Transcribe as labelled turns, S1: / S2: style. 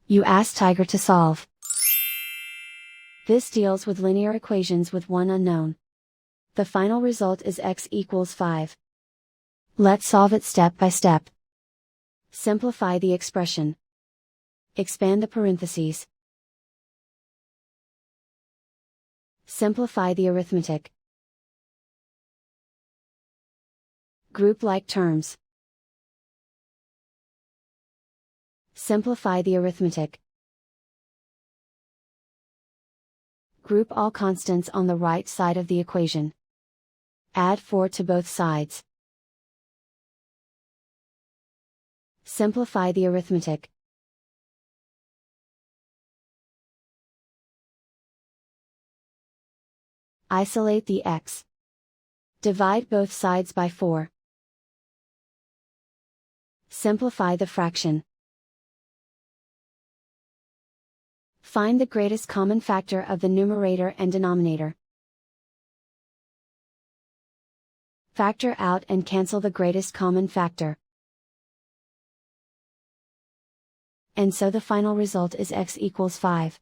S1: You ask Tiger to solve. This deals with linear equations with one unknown. The final result is x equals 5. Let's solve it step by step. Simplify the expression. Expand the parentheses. Simplify the arithmetic. Group like terms. Simplify the arithmetic. Group all constants on the right side of the equation. Add 4 to both sides. Simplify the arithmetic. Isolate the x. Divide both sides by 4. Simplify the fraction. Find the greatest common factor of the numerator and denominator. Factor out and cancel the greatest common factor. And so the final result is x equals 5.